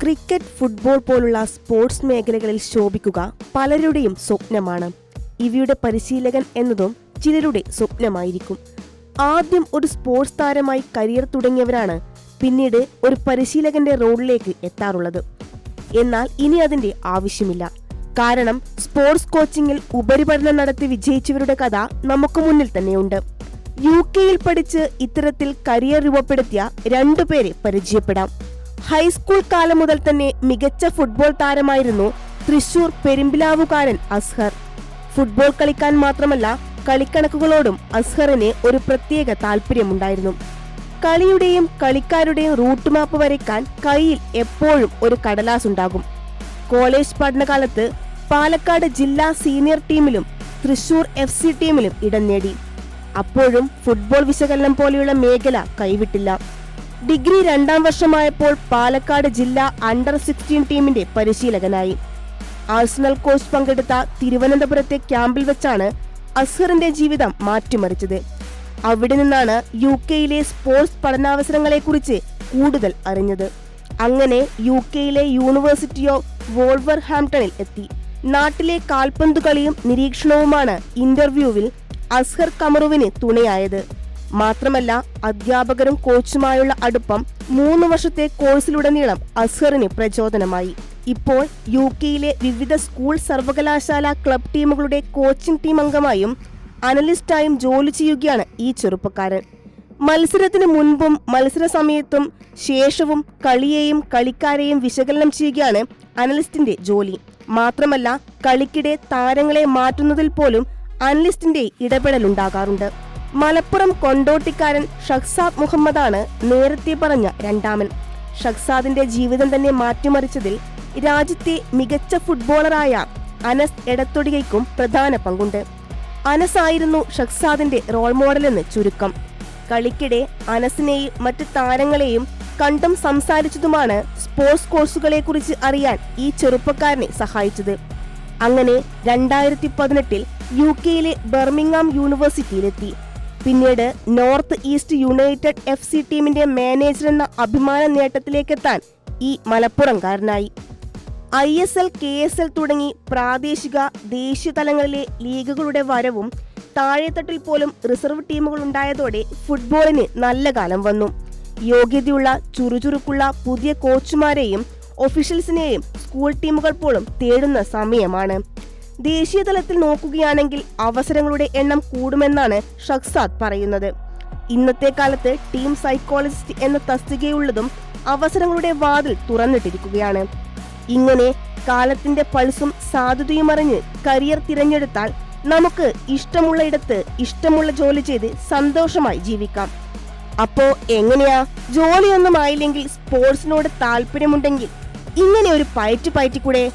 Cricket, football പോലുള്ള sports മേഖലകളിൽ ശോഭിക്കുക പലരുടെയും സ്വപ്നമാണ്. ഇവയുടെ പരിശീലകൻ എന്നതും ചിലരുടെ സ്വപ്നമായിരിക്കും. ആദ്യം ഒരു സ്പോർട്സ് താരമായി കരിയർ തുടങ്ങിയവരാണ് പിന്നീട് ഒരു പരിശീലകന്റെ റോളിലേക്ക് എത്താറുള്ളത്. എന്നാൽ ഇനി അതിന്റെ ആവശ്യമില്ല. കാരണം സ്പോർട്സ് കോച്ചിങ്ങിൽ ഉപരിപഠനം നടത്തി വിജയിച്ചവരുടെ കഥ നമുക്ക് മുന്നിൽ തന്നെയുണ്ട്. UK-യിൽ പഠിച്ച് ഇത്തരത്തിൽ കരിയർ രൂപപ്പെടുത്തിയ 2 പേരെ പരിചയപ്പെടാം. ഹൈസ്കൂൾ കാലം മുതൽ തന്നെ മികച്ച ഫുട്ബോൾ താരമായിരുന്നു തൃശൂർ പെരുമ്പിലാവുകാരൻ അസ്ഹർ. ഫുട്ബോൾ കളിക്കാൻ മാത്രമല്ല, കളിക്കണക്കുകളോടും അസ്ഹറിന് ഒരു പ്രത്യേക താല്പര്യമുണ്ടായിരുന്നു. കളിയുടെയും കളിക്കാരുടെയും റൂട്ട് മാപ്പ് വരയ്ക്കാൻ കയ്യിൽ എപ്പോഴും ഒരു കടലാസ് ഉണ്ടാകും. കോളേജ് പഠനകാലത്ത് പാലക്കാട് ജില്ലാ സീനിയർ ടീമിലും തൃശൂർ FC ടീമിലും ഇടം നേടി. അപ്പോഴും ഫുട്ബോൾ വിശകലനം പോലെയുള്ള മേഖല കൈവിട്ടില്ല. ഡിഗ്രി 2ാം വർഷമായപ്പോൾ പാലക്കാട് ജില്ലാ അണ്ടർ-16 ടീമിന്റെ പരിശീലകനായി. ആഴ്സണൽ കോച്ച് പങ്കെടുത്ത തിരുവനന്തപുരത്തെ ക്യാമ്പിൽ വെച്ചാണ് അസ്ഹറിന്റെ ജീവിതം മാറ്റിമറിച്ചത്. അവിടെ നിന്നാണ് UK-യിലെ സ്പോർട്സ് പഠനാവസരങ്ങളെക്കുറിച്ച് കൂടുതൽ അറിഞ്ഞത്. അങ്ങനെ UK-യിലെ യൂണിവേഴ്സിറ്റി ഓഫ് വോൾവർഹാംപ്ടണിൽ എത്തി. നാട്ടിലെ കാൽപന്തു കളിയും നിരീക്ഷണവുമാണ് ഇന്റർവ്യൂവിൽ അസ്ഹർ കമറുവിന് തുണയായത്. മാത്രമല്ല, അധ്യാപകരും കോച്ചുമായുള്ള അടുപ്പം 3 വർഷത്തെ കോഴ്സിലുടനീളം അസ്ഹറിന് പ്രചോദനമായി. ഇപ്പോൾ UK-യിലെ വിവിധ സ്കൂൾ, സർവകലാശാല, ക്ലബ് ടീമുകളുടെ കോച്ചിംഗ് ടീം അംഗമായും അനലിസ്റ്റായും ജോലി ചെയ്യുകയാണ് ഈ ചെറുപ്പക്കാരൻ. മത്സരത്തിന് മുൻപും മത്സര സമയത്തും ശേഷവും കളിയെയും കളിക്കാരെയും വിശകലനം ചെയ്യുകയാണ് അനലിസ്റ്റിന്റെ ജോലി. മാത്രമല്ല, കളിക്കിടെ താരങ്ങളെ മാറ്റുന്നതിൽ പോലും അനലിസ്റ്റിന്റെ ഇടപെടലുണ്ടാകാറുണ്ട്. മലപ്പുറം കൊണ്ടോട്ടിക്കാരൻ ഷഹ്സാദ് മുഹമ്മദാണ് നേരത്തെ പറഞ്ഞ 2ാമൻ. ഷഹ്സാദിന്റെ ജീവിതം തന്നെ മാറ്റിമറിച്ചതിൽ രാജ്യത്തെ മികച്ച ഫുട്ബോളറായ അനസ് എടത്തൊടികയ്ക്കും പ്രധാന പങ്കുണ്ട്. അനസ് ആയിരുന്നു ഷഹ്സാദിന്റെ റോൾ മോഡലെന്ന് ചുരുക്കം. കളിക്കിടെ അനസിനെയും മറ്റ് താരങ്ങളെയും കണ്ടും സംസാരിച്ചതുമാണ് സ്പോർട്സ് കോഴ്സുകളെ കുറിച്ച് അറിയാൻ ഈ ചെറുപ്പക്കാരനെ സഹായിച്ചത്. അങ്ങനെ 2018-ൽ UK-യിലെ ബർമിംഗ്ഹാം യൂണിവേഴ്സിറ്റിയിലെത്തി. പിന്നീട് നോർത്ത് ഈസ്റ്റ് യുണൈറ്റഡ് FC ടീമിന്റെ മാനേജർ എന്ന അഭിമാന നേട്ടത്തിലേക്കെത്താൻ ഈ മലപ്പുറംകാരനായി. ISL, KSL തുടങ്ങി പ്രാദേശിക, ദേശീയ തലങ്ങളിലെ ലീഗുകളുടെ വരവും താഴെത്തട്ടിൽ പോലും റിസർവ് ടീമുകൾ ഉണ്ടായതോടെ ഫുട്ബോളിന് നല്ല കാലം വന്നു. യോഗ്യതയുള്ള, ചുറുചുറുക്കുള്ള പുതിയ കോച്ചുമാരെയും ഒഫീഷ്യൽസിനെയും സ്കൂൾ ടീമുകൾ പോലും തേടുന്ന സമയമാണ്. ദേശീയ തലത്തിൽ നോക്കുകയാണെങ്കിൽ അവസരങ്ങളുടെ എണ്ണം കൂടുമെന്നാണ് ഷഹ്സാദ് പറയുന്നത്. ഇന്നത്തെ കാലത്ത് ടീം സൈക്കോളജിസ്റ്റ് എന്ന തസ്തികയുള്ളതും അവസരങ്ങളുടെ വാതിൽ തുറന്നിട്ടിരിക്കുകയാണ്. ഇങ്ങനെ കാലത്തിന്റെ പൾസും സാധ്യതയും അറിഞ്ഞ് കരിയർ തിരഞ്ഞെടുത്താൽ നമുക്ക് ഇഷ്ടമുള്ള ഇടത്ത് ഇഷ്ടമുള്ള ജോലി ചെയ്ത് സന്തോഷമായി ജീവിക്കാം. അപ്പോ എങ്ങനെയാ? ജോലിയൊന്നും ആയില്ലെങ്കിൽ സ്പോർട്സിനോട് താല്പര്യമുണ്ടെങ്കിൽ ഇങ്ങനെ ഒരു പയറ്റിക്കൂടെ?